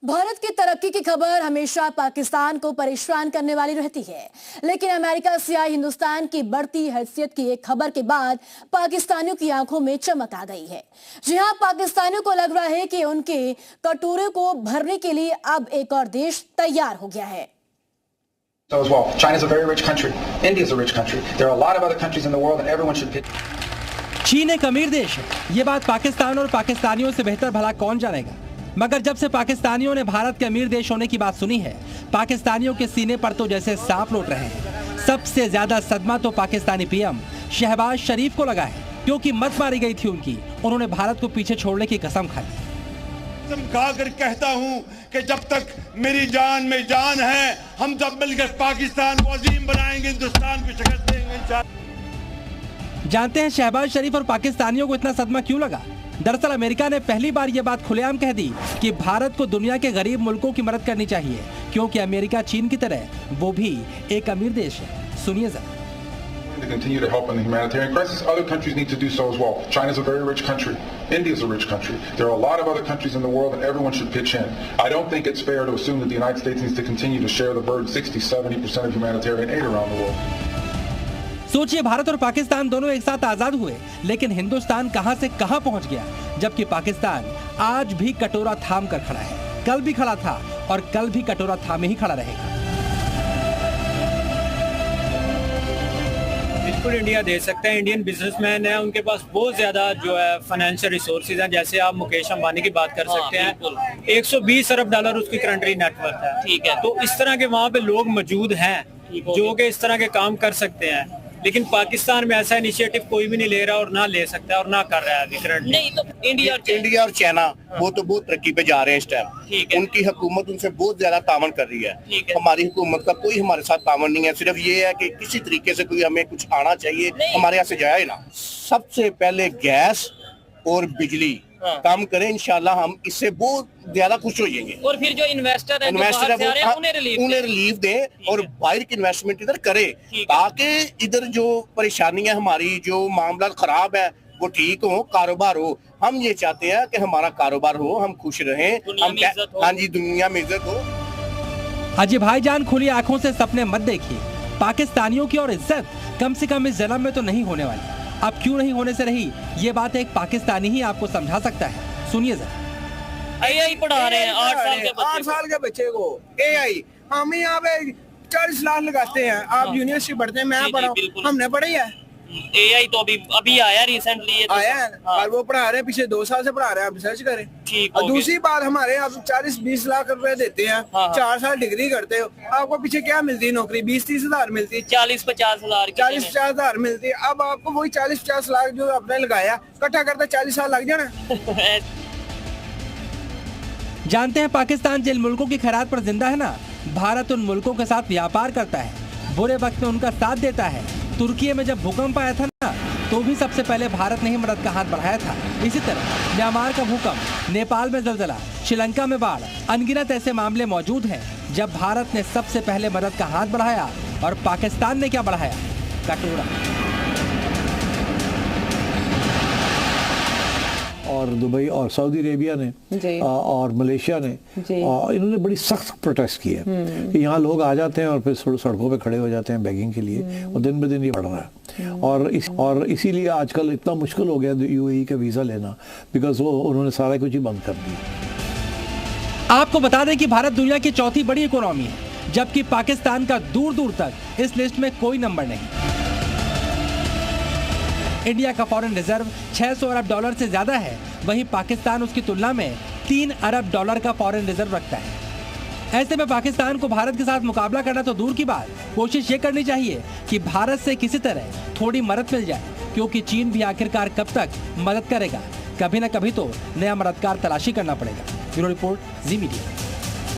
भारत की तरक्की की खबर हमेशा पाकिस्तान को परेशान करने वाली रहती है, लेकिन अमेरिका से आई हिंदुस्तान की बढ़ती हैसियत की एक खबर के बाद पाकिस्तानियों की आंखों में चमक आ गई है। जी हां, पाकिस्तानियों को लग रहा है कि उनके कटोरे को भरने के लिए अब एक और देश तैयार हो गया है। As well, China is a very rich country. India is a rich country. There are a lot of other countries in the world, and everyone should pick. चीन एक अमीर देश है, ये बात पाकिस्तान और पाकिस्तानियों से बेहतर भला कौन जानेगा। मगर जब से पाकिस्तानियों ने भारत के अमीर देश होने की बात सुनी है, पाकिस्तानियों के सीने पर तो जैसे सांप लौट रहे हैं। सबसे ज्यादा सदमा तो पाकिस्तानी पीएम शहबाज शरीफ को लगा है, क्योंकि मत मारी गई थी उनकी। उन्होंने भारत को पीछे छोड़ने की कसम खाई। कसम खाकर कहता हूं कि जब तक मेरी जान में जान है, हम सब मिलकर पाकिस्तान को अजीम बनाएंगे, हिंदुस्तान को शिकस्त देंगे। जानते हैं शहबाज शरीफ और पाकिस्तानियों को इतना सदमा क्यों लगा? दरअसल अमेरिका ने पहली बार ये बात खुलेआम कह दी कि भारत को दुनिया के गरीब मुल्कों की मदद करनी चाहिए, क्योंकि अमेरिका चीन की तरह वो भी एक अमीर देश है। सुनिए जरा। To continue to help in the humanitarian crisis, other countries need to do so as well. China is a very rich country. India is a rich country. There are a lot of other countries in the world, and everyone should pitch in. I don't think it's fair to assume that the United States needs to continue to share the burden, 60-70% of humanitarian aid around the world. सोचिए, भारत और पाकिस्तान दोनों एक साथ आजाद हुए, लेकिन हिंदुस्तान कहां से कहां पहुंच गया, जबकि पाकिस्तान आज भी कटोरा थाम कर खड़ा है। कल भी खड़ा था और कल भी कटोरा थामे ही खड़ा रहेगा। बिल्कुल इंडिया दे सकते हैं। इंडियन बिजनेसमैन है, उनके पास बहुत ज्यादा जो है फाइनेंशियल रिसोर्सेज हैं। जैसे आप मुकेश अंबानी की बात कर सकते हैं, 120 अरब डॉलर उसकी करंटली नेटवर्थ है। ठीक है, तो इस तरह के वहाँ पे लोग मौजूद हैं जो कि इस तरह के काम कर सकते हैं, लेकिन पाकिस्तान में ऐसा इनिशिएटिव कोई भी नहीं ले रहा और ना ले सकता और ना कर रहा है अभी करंटली। नहीं तो इंडिया और चाइना वो तो बहुत तरक्की पे जा रहे हैं इस टाइम। उनकी हुकूमत उनसे बहुत ज्यादा तामन कर रही है। हमारी हुकूमत का कोई हमारे साथ तामन नहीं है। सिर्फ ये है कि किसी तरीके से कोई हमें कुछ आना चाहिए, हमारे यहाँ से जाए ना। सबसे पहले गैस और बिजली काम करें, इंशाल्लाह हम इससे बहुत ज्यादा खुश हो जाएंगे। और फिर जो इन्वेस्टर है उन्हें रिलीफ दें और बाहर की इन्वेस्टमेंट इधर करें, ताकि इधर जो परेशानियां हमारी, जो मामला खराब है, वो ठीक हो, कारोबार हो। हम ये चाहते हैं कि हमारा कारोबार हो, हम खुश रहें, हम हाँ जी दुनिया में इज्जत हो। अजय भाईजान, खुली आंखों से सपने मत देखिए। पाकिस्तानियों की और इज्जत कम से कम इस जन्म में तो नहीं होने वाली। अब क्यों नहीं होने से रही, ये बात एक पाकिस्तानी ही आपको समझा सकता है। सुनिए जरा। AI पढ़ा रहे हैं 8 साल के बच्चे को AI। हम यहाँ पे 40 लाख लगाते हैं। आप यूनिवर्सिटी पढ़ते हैं, मैं पढ़ा हूँ, हमने पढ़ी है। AI तो अभी आया रिसेंटली आया है और वो पढ़ा रहे हैं, पिछले 2 साल से पढ़ा रहे हैं। आप रिसर्च करें। और दूसरी बात, हमारे आप 40-20 लाख रुपए देते हैं, 4 साल डिग्री करते हो, आपको पीछे क्या मिलती है? नौकरी 20-30 हजार मिलती है, 40-50 हजार 40-50 हजार मिलती है। अब आपको वही 40-50 लाख जो आपने लगाया इकट्ठा करते 40 साल लग जाना। जानते हैं पाकिस्तान जिन मुल्कों की खैरात पर जिंदा है ना, भारत उन मुल्कों के साथ व्यापार करता है, बुरे वक्त में उनका साथ देता है। तुर्की में जब भूकंप आया था ना, तो भी सबसे पहले भारत ने ही मदद का हाथ बढ़ाया था। इसी तरह म्यांमार का भूकंप, नेपाल में जलजला, श्रीलंका में बाढ़, अनगिनत ऐसे मामले मौजूद हैं जब भारत ने सबसे पहले मदद का हाथ बढ़ाया। और पाकिस्तान ने क्या बढ़ाया? कटोरा। और दुबई और सऊदी अरेबिया ने और मलेशिया ने इन्होंने बड़ी सख्त प्रोटेस्ट की है कि यहाँ लोग आ जाते हैं और फिर सड़कों पे खड़े हो जाते हैं बैगिंग के लिए, और दिन ब दिन ये बढ़ रहा है। और इसीलिए आजकल इतना मुश्किल हो गया UAE का वीज़ा लेना, बिकॉज वो उन्होंने सारा कुछ ही बंद कर दिया। आपको बता दें कि भारत दुनिया की चौथी बड़ी इकोनॉमी है, जबकि पाकिस्तान का दूर दूर तक इस लिस्ट में कोई नंबर नहीं। इंडिया का फॉरेन रिजर्व 600 अरब डॉलर से ज्यादा है, वहीं पाकिस्तान उसकी तुलना में 3 अरब डॉलर का फॉरेन रिजर्व रखता है। ऐसे में पाकिस्तान को भारत के साथ मुकाबला करना तो दूर की बात, कोशिश ये करनी चाहिए कि भारत से किसी तरह थोड़ी मदद मिल जाए, क्योंकि चीन भी आखिरकार कब तक मदद करेगा? कभी न कभी तो नया मददगार तलाशी करना पड़ेगा। ब्यूरो रिपोर्ट, जी मीडिया।